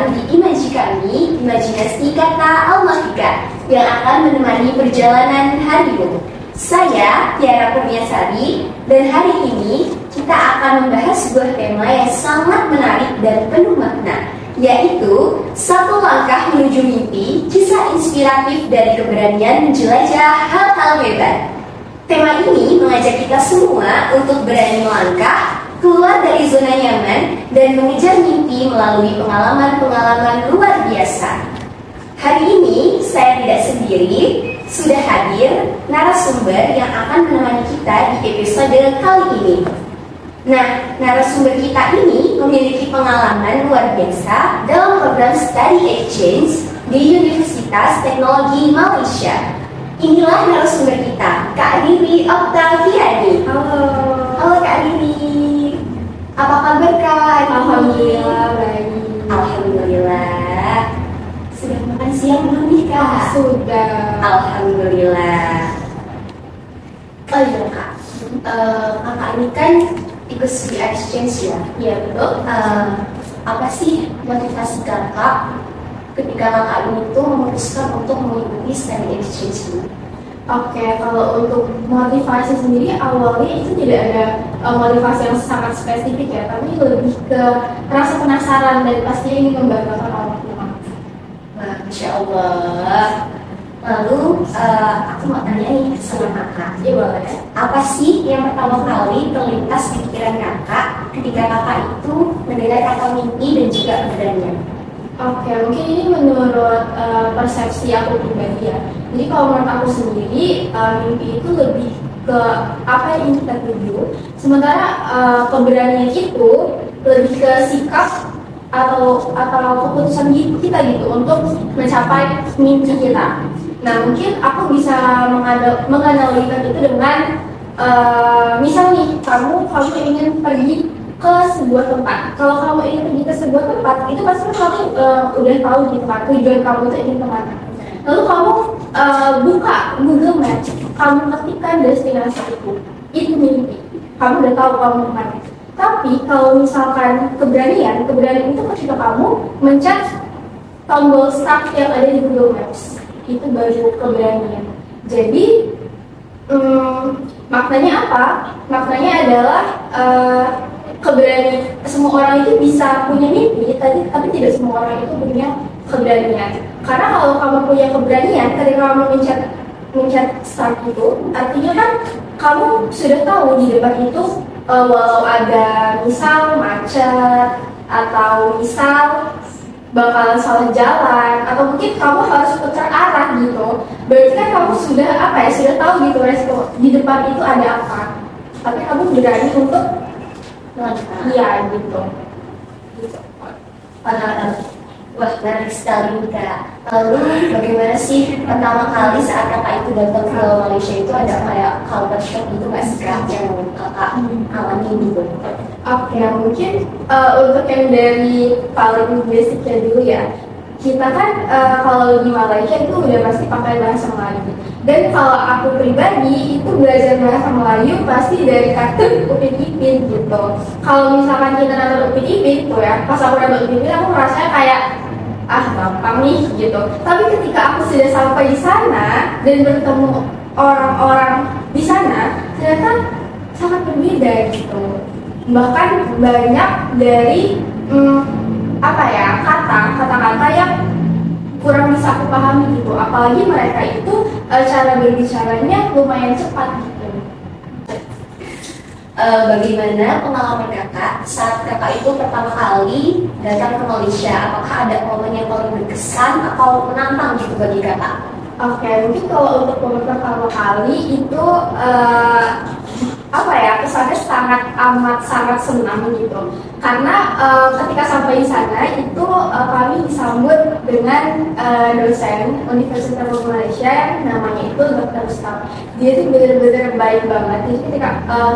datang di Imaji kami, Imajinasi Kata Almafika, yang akan menemani perjalanan harimu. Saya Tiara Kurniasari, dan hari ini kita akan membahas sebuah tema yang sangat menarik dan penuh makna, yaitu satu langkah menuju mimpi, kisah inspiratif dari keberanian menjelajah hal-hal hebat. Tema ini mengajak kita semua untuk berani melangkah, keluar dari zona nyaman, dan mengejar mimpi melalui pengalaman-pengalaman luar biasa. Hari ini saya tidak sendiri, sudah hadir narasumber yang akan menemani kita di episode kali ini. Nah, narasumber kita ini memiliki pengalaman luar biasa dalam program Study Exchange di Universitas Teknologi Malaysia. Inilah narasumber kita, Kak Riri Oktaviani. Halo Kak Riri. Apa kabar Kak? Alhamdulillah baik. Alhamdulillah. Sudah makan siang belum nih Kak? Sudah. Alhamdulillah. Oh iya Kak, kakak ini kan ikut studi exchange ya? Iya betul. Apa sih motivasi kakak ketika kakak ini tuh memutuskan untuk mengikuti study exchange ini? Oke, kalau untuk motivasi sendiri awalnya itu tidak ada motivasi yang sangat spesifik ya, tapi lebih ke rasa penasaran dan pastinya ingin membanggakan orang tua. Nah, Masya Allah. Lalu aku mau tanya nih sama kakak. Iya boleh. Apa sih yang pertama kali terlintas di pikiran kakak ketika kakak itu mendengar kata mimpi dan juga keberanian? Oke, mungkin ini menurut persepsi aku pribadi ya. Jadi kalau menurut aku sendiri, mimpi itu lebih ke apa yang ingin kita tuju. Sementara keberanian itu lebih ke sikap atau keputusan kita gitu untuk mencapai mimpi kita. Nah, mungkin aku bisa menganalogkan itu dengan misal nih, kamu ingin pergi ke sebuah tempat. Kalau kamu ingin pergi ke sebuah tempat, itu pasti kamu udah tahu gitu kan tujuan kamu itu ingin kemana. Lalu kamu buka Google Maps, kamu ketikkan destinasi itu mimpi. Kamu udah tahu kamu kemana. Tapi kalau misalkan keberanian itu ketika kamu mencet tombol start yang ada di Google Maps, itu baru keberanian. Jadi maknanya apa? Maknanya adalah keberanian. Semua orang itu bisa punya mimpi, tapi tidak semua orang itu punya keberanian. Karena kalau kamu punya keberanian, ketika kamu mencet start itu, artinya kan kamu sudah tahu di depan itu walau ada misal macet atau misal bakalan salah jalan atau mungkin kamu harus putar arah gitu, berarti kan kamu sudah sudah tahu gitu resiko di depan itu ada apa, tapi kamu berani untuk iya gitu. Wah, menarik sekali Kak. Lalu bagaimana sih pertama kali saat kakak itu datang ke Malaysia itu ada kayak culture shock gitu nggak sih Kak yang kakak alami gitu? Oke, mungkin untuk yang dari paling basicnya dulu ya. Kita kan kalau di Malaysia itu udah pasti pakai bahasa Melayu. Dan kalau aku pribadi itu belajar bahasa Melayu pasti dari kartun Upin Ipin gitu. Kalau misalkan kita nonton Upin Ipin tuh ya, pas aku nonton Upin Ipin aku merasa kayak gampang nih gitu. Tapi ketika aku sudah sampai di sana dan bertemu orang-orang di sana, ternyata sangat berbeda gitu. Bahkan banyak dari kata-kata yang kurang bisa aku pahami gitu. Apalagi mereka itu cara berbicaranya lumayan cepat gitu. Bagaimana pengalaman kakak saat kakak itu pertama kali datang ke Malaysia? Apakah ada momen yang paling berkesan atau menantang gitu bagi kakak? Oke, mungkin kalau untuk momen pertama kali itu kesannya sangat senang gitu. Karena ketika sampai di sana itu kami disambut dengan dosen Universitas Malaysia yang namanya itu Dr. Ustaz. Dia itu benar-benar baik banget. Jadi ketika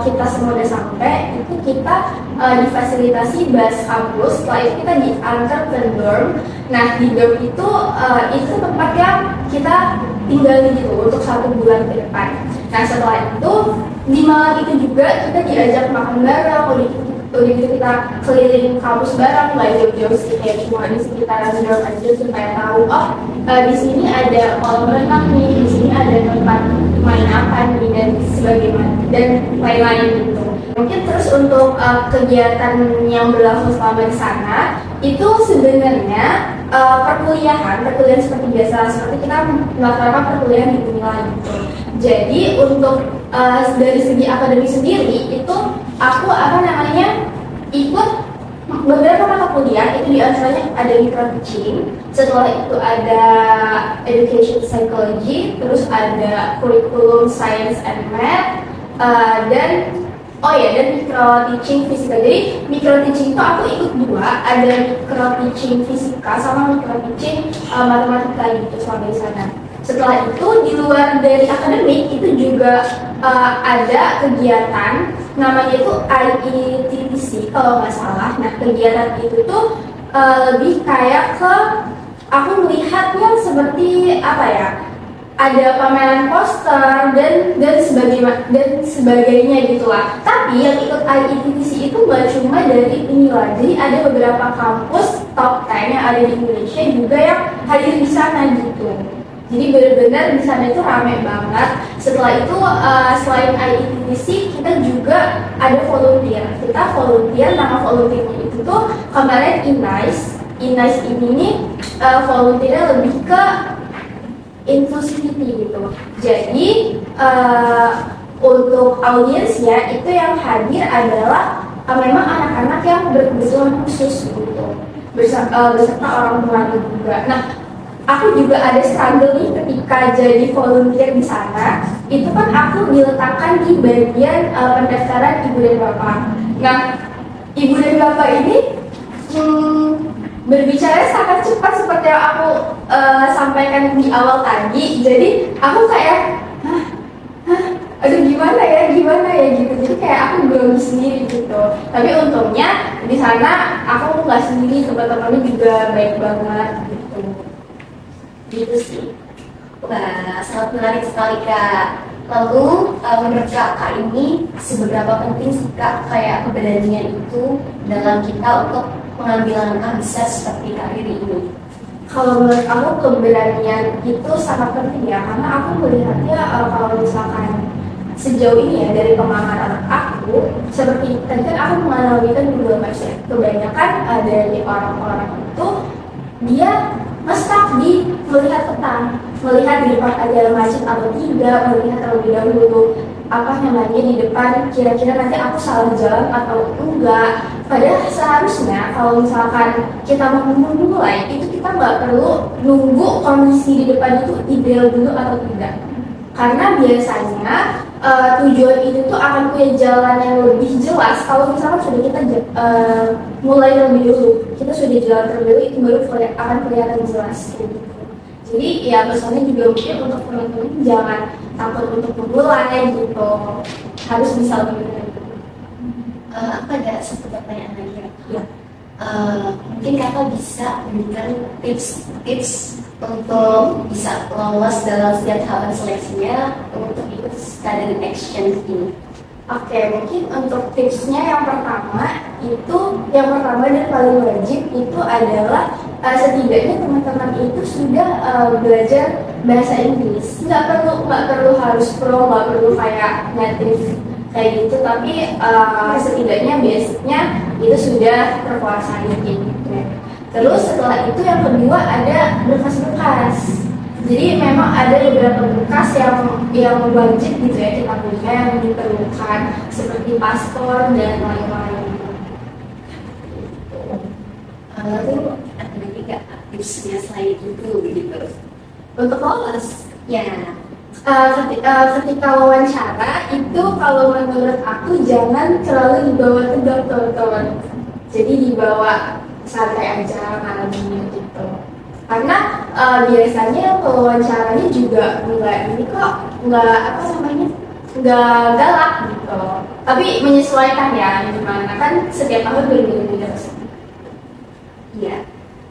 kita semua udah sampai, itu kita difasilitasi bus kampus. Setelah itu kita diantar ke dorm. Nah di dorm itu tempat yang kita tinggal gitu untuk 1 bulan ke depan. Nah setelah itu di malam itu juga kita diajak makan bareng, udah gitu kita keliling kampus bareng, nggak jauh-jauh sih, kayak cuma di sekitaran New aja supaya tahu oh di sini ada kolam renang nih, di sini ada tempat main apa nih dan sebagainya dan lain-lain gitu. Mungkin terus untuk kegiatan yang berlangsung selama di sana itu sebenarnya perkuliahan seperti biasa, seperti kita melaksanakan perkuliahan di Unila gitu. Jadi untuk dari segi akademik sendiri itu aku ikut beberapa mata kuliah, itu diantaranya ada micro teaching, setelah itu ada education psychology, terus ada curriculum science and math, dan micro teaching fisika. Jadi micro teaching itu aku ikut dua, ada micro teaching fisika sama micro teaching matematika gitu selama di sana. Setelah itu di luar dari akademik itu juga ada kegiatan namanya itu IETTC kalau nggak salah. Nah kegiatan itu tuh lebih kayak ke aku melihatnya seperti apa ya? Ada pameran poster dan sebagainya gitulah. Tapi yang ikut IETTC itu nggak cuma dari Unila, jadi ada beberapa kampus top 10 yang ada di Indonesia juga yang hadir di sana gitu. Jadi benar-benar di sana itu rame banget. Setelah itu selain IETTC kita juga ada volunteer. Kita volunteer, nama volunteernya itu tuh kemarin Innice ini nih volunteernya lebih ke inclusivity gitu. Jadi untuk audiensnya itu yang hadir adalah memang anak-anak yang berkebutuhan khusus gitu, beserta orang tuanya juga. Nah aku juga ada struggle nih ketika jadi volunteer di sana. Itu kan aku diletakkan di bagian pendaftaran ibu dan bapak. Nah, ibu dan bapak ini berbicara sangat cepat seperti yang aku sampaikan di awal tadi. Jadi aku kayak, aduh gimana ya gitu. Jadi kayak aku grogi sendiri gitu. Tapi untungnya di sana aku nggak sendiri, teman-temannya juga baik banget gitu. Gitu sih. Wah, sangat menarik sekali Kak. Lalu menurut Kak ini seberapa penting sih Kak kayak keberanian itu dalam kita untuk mengambil langkah besar seperti karir ini? Kalau menurut aku keberanian itu sangat penting ya, karena aku melihatnya kalau misalkan sejauh ini ya dari pemahaman aku, seperti tadi kan aku menganalogikan dua mindset. Kebanyakan dari orang-orang itu dia nge-stuck di melihat peta, melihat di depan ada macet atau tidak, melihat terlebih dahulu di depan kira-kira nanti aku salah jalan atau enggak. Padahal seharusnya kalau misalkan kita mau memulai itu kita nggak perlu nunggu kondisi di depan itu ideal dulu atau tidak, karena biasanya tujuan itu tuh akan punya jalan yang lebih jelas kalau misalkan sudah kita mulai lebih dulu, kita sudah jalan terlebih dulu, itu baru akan kelihatan jelas gitu. Jadi ya pesannya juga mungkin untuk teman-teman jangan takut untuk memulai gitu, harus bisa lebih dari itu. Aku ada satu pertanyaan lagi ya. Mungkin Kakak bisa memberikan tips untuk bisa lolos dalam setiap tahapan seleksinya untuk ikut student exchange ini. Oke, mungkin untuk tipsnya yang pertama dan paling wajib itu adalah setidaknya teman-teman itu sudah belajar bahasa Inggris. Nggak perlu harus pro, nggak perlu kayak native kayak gitu, tapi setidaknya basicnya itu sudah terkuasai gitu. Terus setelah itu yang kedua ada berkas-berkas. Jadi memang ada beberapa berkas yang wajib gitu ya kita punya, yang diperlukan seperti paspor dan lain-lain. Lalu ada lagi nggak tipsnya selain itu gitu Untuk lolos? ya? Ketika wawancara itu kalau menurut aku jangan terlalu dibawa tegang teman-teman. Jadi dibawa santai aja malamnya gitu. Karena biasanya wawancaranya juga nggak galak gitu. Tapi menyesuaikan ya gimana, kan setiap tahun berbeda-beda. Iya.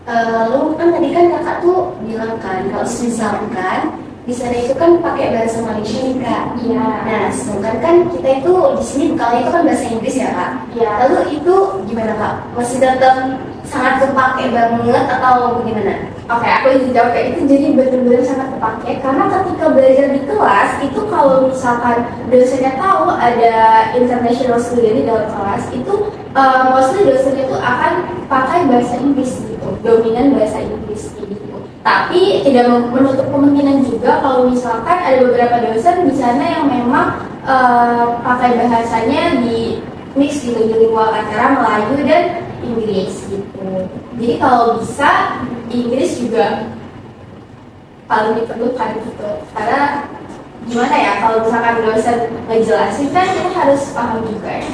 Lalu kan tadi kan Kakak tuh bilang kan kalau misalkan di sana itu kan pakai bahasa Malaysia nih Kak. Iya. Nah, sedangkan kan kita itu di sini bekalnya itu kan bahasa Inggris ya Kak. Iya. Lalu itu gimana Kak? Masih tetap sangat kepake banget atau bagaimana? Oke, aku izin jawab kayak itu. Jadi benar-benar sangat terpakai karena ketika belajar di kelas itu kalau misalkan dosennya tahu ada international student di dalam kelas itu mostly dosennya itu akan pakai bahasa Inggris gitu, dominan bahasa Inggris gitu. Tapi tidak menutup kemungkinan juga kalau misalkan ada beberapa dosen di sana yang memang pakai bahasanya di mix gitu, bilingual antara Melayu dan Inggris gitu. Jadi kalau bisa Inggris juga paling diperlukan gitu. Karena gimana ya, kalau misalkan dosen ngejelasin kan kita harus paham juga ya.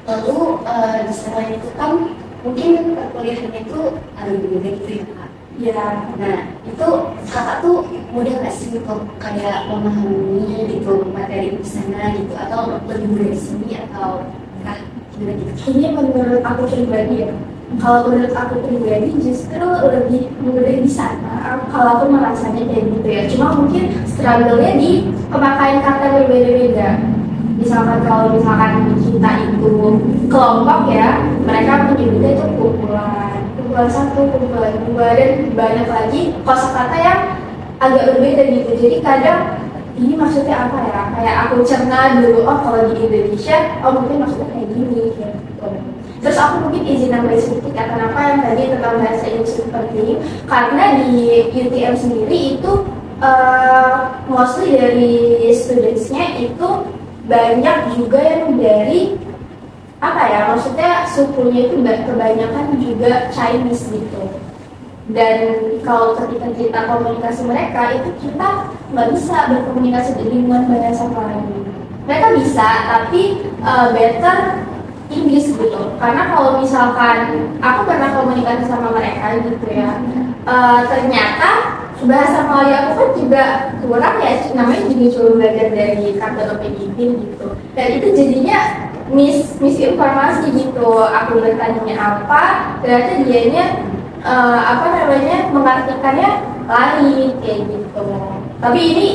Lalu di sana itu kan mungkin perkuliahannya itu lebih beda gitu ya Kak. Ya, Nah, itu kakak tuh mudah nggak sih untuk kayak memahami gitu materi di sana gitu, atau lebih mudah di sini atau gimana gitu? ini menurut aku pribadi ya. Kalau menurut aku pribadi justru lebih mudah di sana. Kalau aku merasanya kayak gitu ya. Cuma mungkin struggle-nya di pemakaian kata berbeda-beda. Misalkan kalau misalkan kita itu kelompok ya, mereka menyebutnya itu kumpulan satu, kumpulan dua, dan banyak lagi kosakata yang agak berbeda gitu. Jadi kadang ini maksudnya apa ya? Kayak aku cerna dulu, oh kalau di Indonesia, oh mungkin maksudnya kayak gini gitu. Terus aku mungkin izin nambahin sedikit ya, kenapa yang tadi tentang bahasa Inggris itu penting? Karena di UTM sendiri itu mostly dari studentsnya itu banyak juga yang dari apa ya, maksudnya sukunya itu kebanyakan juga Chinese gitu. Dan kalau ketika kita komunikasi mereka itu kita nggak bisa berkomunikasi dengan bahasa lain. Mereka bisa, tapi better Inggris gitu. Karena kalau misalkan aku pernah komunikasi sama mereka gitu ya, ternyata bahasa Melayu aku kan juga kurang ya, namanya juga cuma belajar dari kartu PDP gitu. Dan itu jadinya misinformasi gitu. Aku bertanya apa, ternyata dianya mengartikannya lain kayak gitu. Tapi ini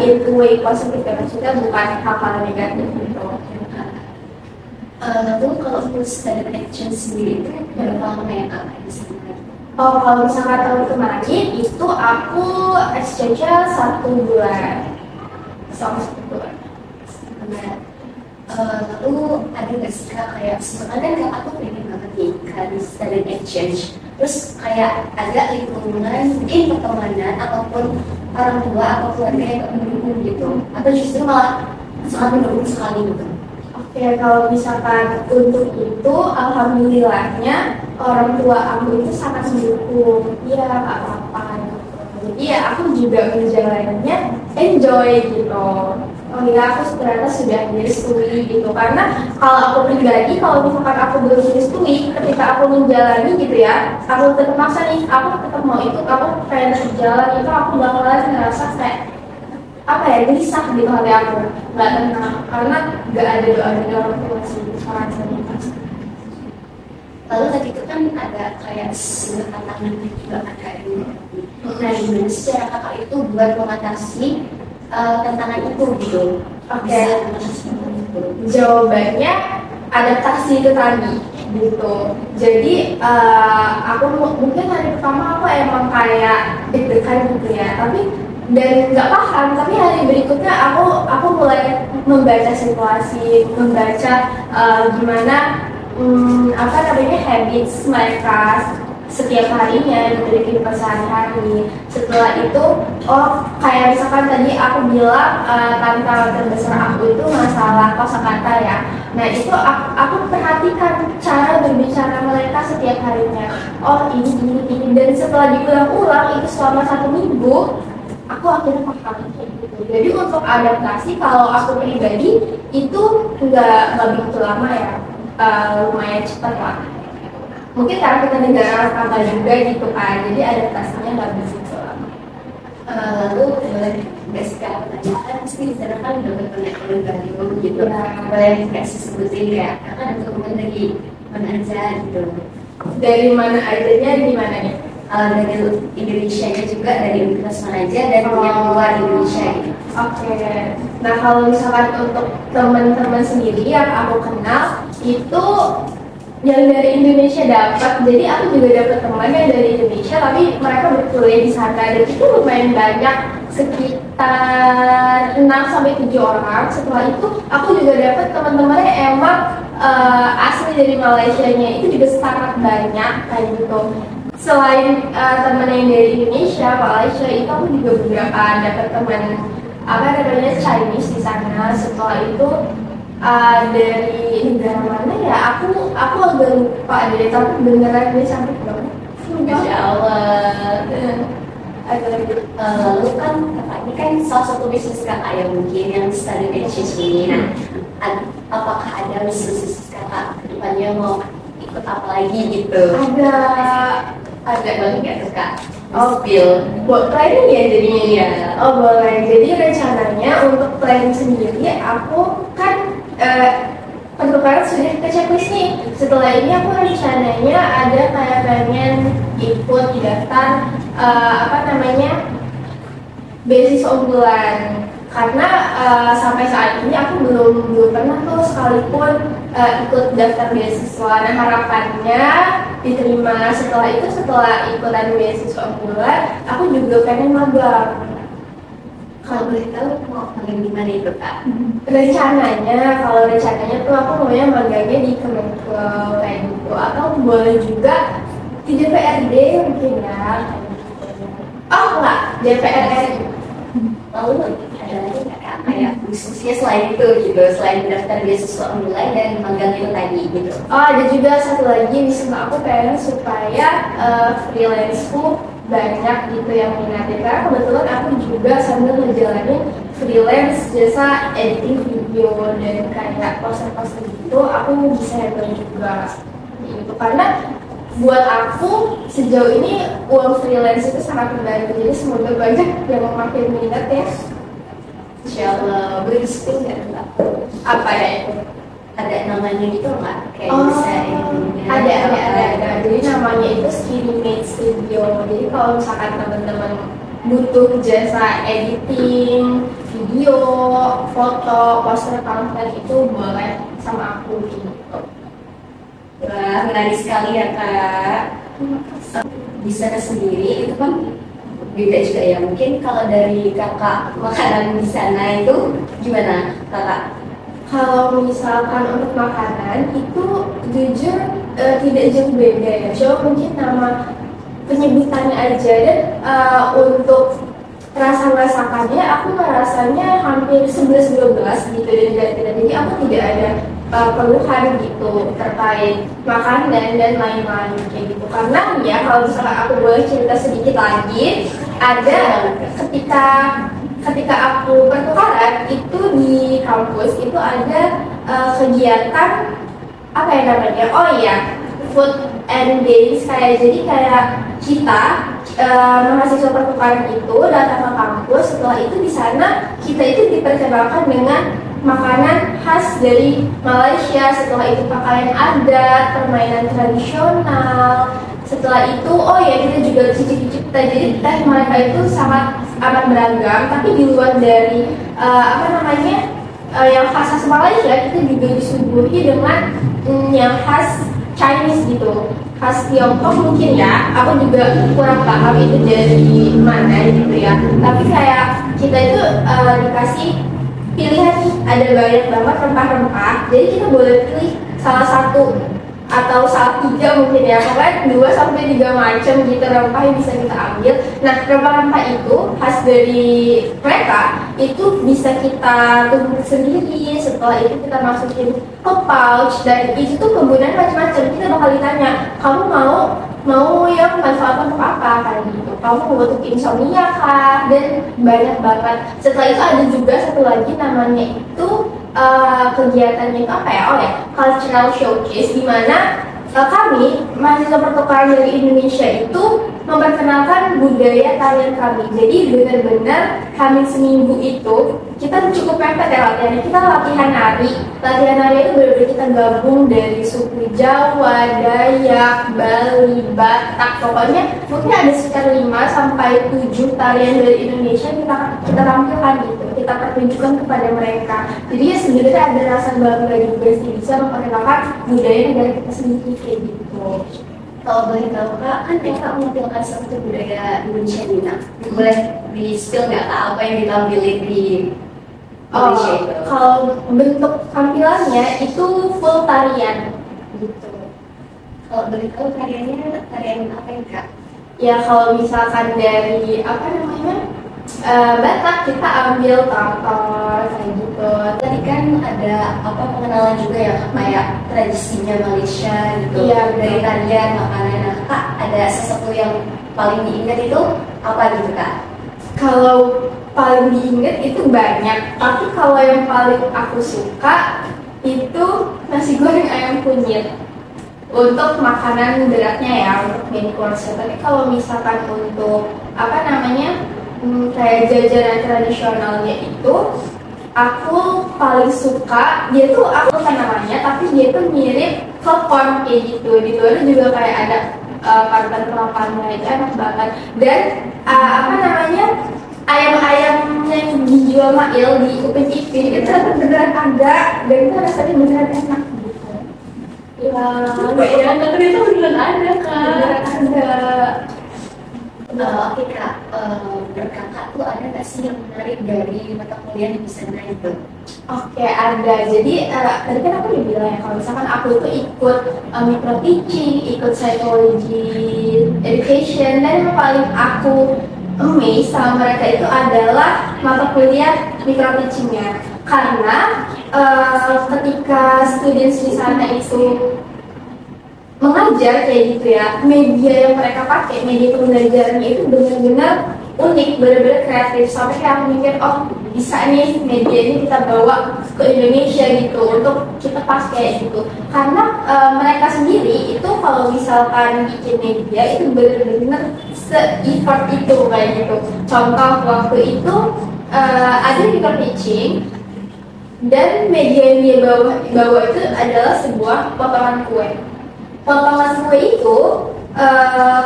in way positif ya, maksudnya bukan hal-hal negatif gitu. Lalu kalau untuk student exchange sendiri itu berapa lama ya Kak di sana? Oh, kalau misalkan tahun kemarin itu aku exchange-nya 1 bulan. Sama 1 bulan. Nah, lalu ada nggak sih Kak kayak sebenarnya kan Kakak tuh pengen banget nih kan student exchange, terus kayak ada lingkungan mungkin pertemanan ataupun orang tua atau keluarga yang mendukung gitu, atau justru malah sangat mendukung sekali gitu? Oke, kalau misalkan untuk itu, alhamdulillahnya orang tua aku itu sangat mendukung. Iya, nggak apa-apa gitu. Jadi ya aku juga menjalannya enjoy gitu. Oh iya, aku ternyata sudah direstui gitu. Karena kalau aku pribadi, kalau misalkan aku belum direstui, ketika aku menjalani gitu ya, aku tetap maksa nih, aku tetap mau ikut, aku pengen tetap jalan itu, aku bakalan ngerasa kayak apa ya, gelisah gitu hati aku, nggak tenang karena nggak ada doa dari orang tua sih sekarang saya. Lalu tadi itu kan ada kayak sebuah tantangan juga ada ini. Nah, gimana sih cara Kakak itu buat mengatasi tantangan itu gitu? Oke. Bisa mengatasi itu. Jawabannya adaptasi itu tadi gitu. Jadi aku mungkin hari pertama aku emang kayak deg-degan gitu ya, tapi dan nggak paham, tapi hari berikutnya aku mulai membaca situasi, membaca gimana habits mereka setiap harinya di kehidupan sehari-hari. Setelah itu, oh kayak misalkan tadi aku bilang tantangan terbesar aku itu masalah kosakata ya. Nah itu aku perhatikan cara berbicara mereka setiap harinya. Oh ini dan setelah diulang-ulang itu selama 1 minggu, aku akhirnya paham kayak gitu. Jadi untuk adaptasi kalau aku pribadi itu nggak begitu lama ya, lumayan cepat lah. Mungkin karena kita negara tetangga juga gitu kan, jadi adaptasinya nggak begitu lama. Lalu nggak sih Kak pertanyaan, pasti di sana kan udah banyak Bandung gitu. Boleh nggak sih sebutin kayak Kakak ada teman dari mana aja gitu? Dari mana ajanya, di mana nih? dari Indonesia juga, dari universitas mana aja dan yang luar Indonesia gitu. Oke. Nah kalau misalkan untuk teman-teman sendiri yang aku kenal itu yang dari Indonesia dapat, jadi aku juga dapat teman yang dari Indonesia tapi mereka berkuliah di sana dan itu lumayan banyak, sekitar 6-7 orang. Setelah itu aku juga dapat teman-teman yang emang asli dari Malaysia-nya, itu juga sangat banyak kayak gitu. Selain teman yang dari Indonesia, Malaysia, itu aku juga beberapa dapat teman apa namanya Chinese di sana. Setelah itu dari negara mana ya? Aku agak lupa deh, tapi beneran dia cantik banget. Masya Allah. Lalu kan kakak ini kan salah satu bisnis kakak yang mungkin yang study exchange ini. Nah, apakah ada bisnis kakak kedepannya mau ikut apa lagi gitu? Ada Boleh nggak tuh kak? Oh, Spill. buat planning ya jadinya ya. Iya. Oh boleh. Jadi rencananya untuk planning sendiri aku kan pertukaran sudah ke checklist nih. Setelah ini aku rencananya ada kayak pengen ikut daftar apa namanya beasiswa unggulan, karena sampai saat ini aku belum pernah tuh sekalipun ikut daftar beasiswa. Nah harapannya diterima. Setelah ikutan beasiswa unggulan aku juga pengen magang. Kalau boleh tahu mau magang di mana itu kak? Kalau rencananya tuh aku maunya magangnya di Kemenko kayak gitu, atau boleh juga di DPRD mungkin ya. Oh enggak, DPR RI. Lalu ada lagi nggak kak kayak diskusinya selain itu gitu, selain daftar beasiswa online dan magang itu tadi gitu? Oh ada juga satu lagi misalnya aku pengen supaya freelanceku banyak gitu yang minatin, karena kebetulan aku juga sambil ngejalanin freelance jasa editing video dan kayak poster-poster gitu aku bisa handle juga gitu. Karena buat aku sejauh ini uang freelance itu sangat membantu, jadi semoga banyak yang memakai minat ya. Insya Allah. Boleh spill nggak kak? Apa ya itu? Ada namanya gitu nggak? Kayak Oh, bisa ini. ada. Jadi namanya itu Skinny Made Studio. Jadi kalau misalkan teman-teman butuh jasa editing, video, foto, poster, pamflet itu boleh sama aku gitu. Wah, menarik sekali ya kak. Di sana sendiri itu kan beda juga ya. Mungkin kalau dari kakak makanan di sana itu gimana kakak? Kalau misalkan untuk makanan itu jujur tidak jauh beda ya. Cuma mungkin nama penyebutannya aja, dan untuk rasa masakannya aku merasanya hampir 11-12 gitu, dan jadi aku tidak ada keluhan gitu terkait makanan dan lain-lain kayak gitu. Karena ya kalau misalkan aku boleh cerita sedikit lagi, ada ketika aku pertukaran itu di kampus itu ada kegiatan apa ya namanya? Oh iya, food and games kayak, jadi kayak kita mahasiswa pertukaran itu datang ke kampus. Setelah itu di sana kita itu diperkenalkan dengan makanan khas dari Malaysia. Setelah itu pakaian adat, permainan tradisional. Setelah itu, oh ya kita juga cicip-cicip teh. Jadi teh mereka itu sangat amat beragam. Tapi di luar dari yang khas Malaysia, kita juga disuguhi dengan yang khas Chinese gitu, khas Tiongkok mungkin ya. Aku juga kurang paham itu dari mana gitu ya. Tapi kayak kita itu dikasih pilihan nih, ada banyak banget rempah-rempah. Jadi kita boleh pilih salah satu atau tiga mungkin ya, pokoknya 2-3 macam gitu rempah yang bisa kita ambil. Nah rempah-rempah itu khas dari mereka, itu bisa kita tumbuk sendiri. Setelah itu kita masukin ke pouch, dan itu tuh kegunaan macam-macam. Kita bakal ditanya, kamu mau yang manfaat untuk apa kan gitu, kamu mau untuk insomnia kah, dan banyak banget. Setelah itu ada juga satu lagi namanya itu kegiatannya itu apa ya? Oh ya, cultural showcase, di mana kami mahasiswa pertukaran dari Indonesia itu memperkenalkan budaya tarian kami. Jadi benar-benar kami seminggu itu kita cukup mepet ya latihannya. Kita latihan nari itu benar-benar kita gabung dari suku Jawa, Dayak, Bali, Batak, pokoknya mungkin ada sekitar 5 sampai 7 tarian dari Indonesia kita tampilkan gitu, kita pertunjukkan kepada mereka. Jadi ya sebenarnya ada rasa bangga juga sih bisa memperkenalkan budaya negara kita sendiri kayak gitu. Kalau boleh tahu Kak, kan Kakak menampilkan satu budaya Indonesia ini, nah, boleh di-spill nggak Kak apa yang ditampilkan di Indonesia itu? Kalau bentuk tampilannya itu full tarian gitu. Kalau boleh tahu tariannya tarian apa ya Kak? Ya kalau misalkan dari apa namanya Batak kita ambil tampar kayak gitu. Tadi kan ada apa pengenalan juga ya kayak tradisinya Malaysia gitu. Iya, dari tarian makanan. Nah, Kak ada sesuatu yang paling diingat itu apa gitu Kak? Kalau paling diingat itu banyak, tapi kalau yang paling aku suka itu nasi goreng ayam kunyit untuk makanan beratnya ya, untuk main course. Tapi kalau misalkan untuk apa namanya kayak jajanan tradisionalnya itu aku paling suka dia tuh aku lupa namanya, tapi dia tuh mirip popcorn kayak gitu. Di luar juga kayak ada parutan kelapanya, itu enak banget. Dan apa namanya ayam-ayam yang dijual Mail di Upin Ipin itu beneran ada dan itu rasanya beneran enak gitu. Ya, Ya, ternyata beneran ada Kak. beneran ada. Oke Kak, menurut Kakak tuh ada nggak sih yang menarik dari mata kuliah di sana itu? Oke, ada. Jadi tadi kan aku udah bilang ya kalau misalkan aku itu ikut micro teaching, ikut psychology education, dan yang paling aku amazed sama mereka itu adalah mata kuliah micro teachingnya. Karena ketika students di sana itu mengajar kayak gitu ya, media yang mereka pakai, media pembelajarannya itu benar-benar unik, benar-benar kreatif. Sampai kayak aku mikir, oh bisa nih media ini kita bawa ke Indonesia gitu untuk kita pakai gitu. Karena mereka sendiri itu kalau misalkan bikin media itu benar-benar se-effort itu kayak gitu. Contoh waktu itu ada micro teaching dan media yang dia bawa itu adalah sebuah potongan kue. Potongan kue itu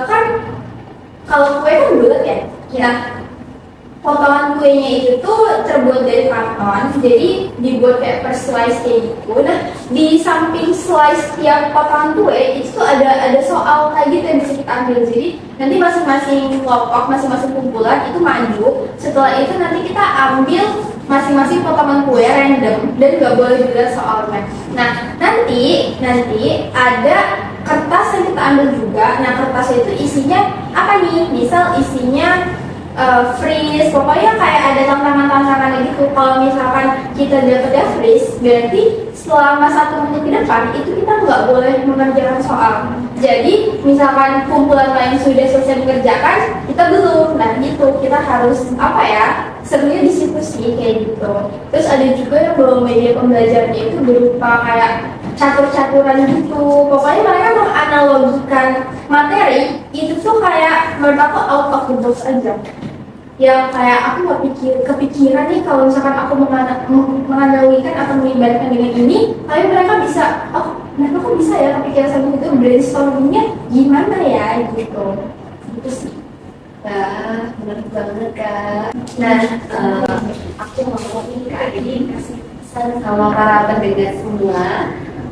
kan kalau kue kan bulat ya. Nah, potongan kuenya itu tuh terbuat dari karton, jadi dibuat kayak per slice kayak gitu. Nah, di samping slice tiap potongan kue itu tuh ada soal kayak gitu yang bisa kita ambil. Jadi nanti masing-masing kelompok, masing-masing kumpulan itu maju. Setelah itu nanti kita ambil masing-masing potongan kue random dan nggak boleh juga soalnya. Nah, nanti ada kertas yang kita ambil juga. Nah, kertas itu isinya apa nih? Misal isinya freeze, pokoknya kayak ada tantangan-tantangan gitu. Kalau misalkan kita dapetnya freeze, berarti selama 1 menit ke depan itu kita nggak boleh mengerjakan soal. Jadi misalkan kumpulan lain sudah selesai mengerjakan, kita belum. Nah gitu, kita harus apa ya? Sebenarnya diskusi kayak gitu. Terus ada juga yang bawa media pembelajarannya itu berupa kayak catur-caturan gitu. Pokoknya mereka menganalogikan materi itu tuh kayak menurut aku out of the box aja. Yang kayak aku nggak kepikiran nih kalau misalkan aku menganalogikan atau mengibaratkan dengan ini, tapi mereka bisa, oh mereka kok bisa ya kepikiran sampai itu, brainstormingnya gimana ya gitu. Gitu sih. Wah, menarik banget Kak. Nah, aku mau nih Kak, jadi kasih pesan sama para pendengar semua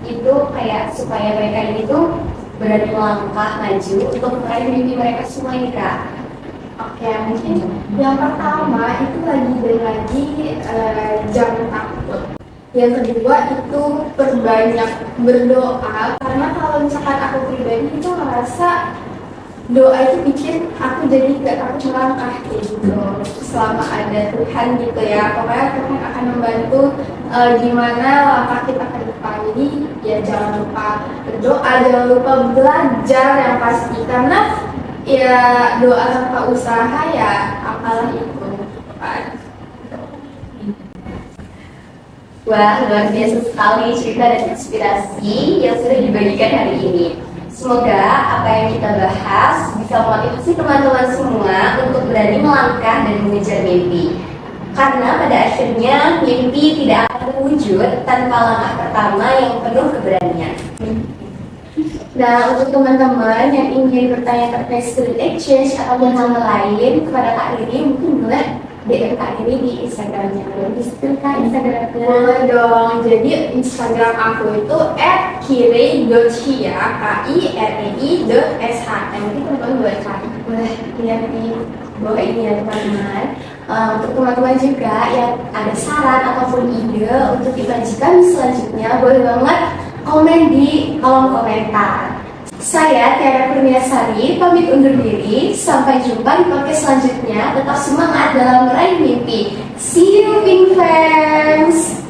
itu kayak supaya mereka ini tuh berani melangkah maju untuk meraih mimpi mereka semua ini Kak. Oke, mungkin yang pertama itu lagi jangan takut. Yang kedua itu perbanyak berdoa, karena kalau misalkan aku pribadi itu merasa doa itu bikin aku jadi gak takut melangkah gitu. Selama ada Tuhan gitu ya, pokoknya Tuhan akan membantu gimana langkah kita ke depan. Jadi ya jangan lupa berdoa, jangan lupa belajar yang pasti, karena ya doa tanpa usaha ya apalah itu kan. Wah, luar biasa sekali cerita dan inspirasi yang sudah dibagikan hari ini. Semoga apa yang kita bahas bisa memotivasi teman-teman semua untuk berani melangkah dan mengejar mimpi. Karena pada akhirnya mimpi tidak akan terwujud tanpa langkah pertama yang penuh keberanian. Nah, untuk teman-teman yang ingin bertanya terkait student exchange ataupun hal lain kepada Kak Riri, mungkin boleh DM Kak Riri di Instagramnya. Boleh disebut Kak Instagramnya? Boleh dong. Jadi Instagram aku itu @kirei.hia, KIREI.SH. Nanti teman-teman boleh cari. Boleh lihat di bawah ini ya teman-teman. Untuk teman-teman juga yang ada saran ataupun ide untuk dibagikan selanjutnya, boleh banget komen di kolom komentar. Saya Tiara Kurniasari pamit undur diri. Sampai jumpa di podcast selanjutnya. Tetap semangat dalam meraih mimpi. See you, Pink Fans!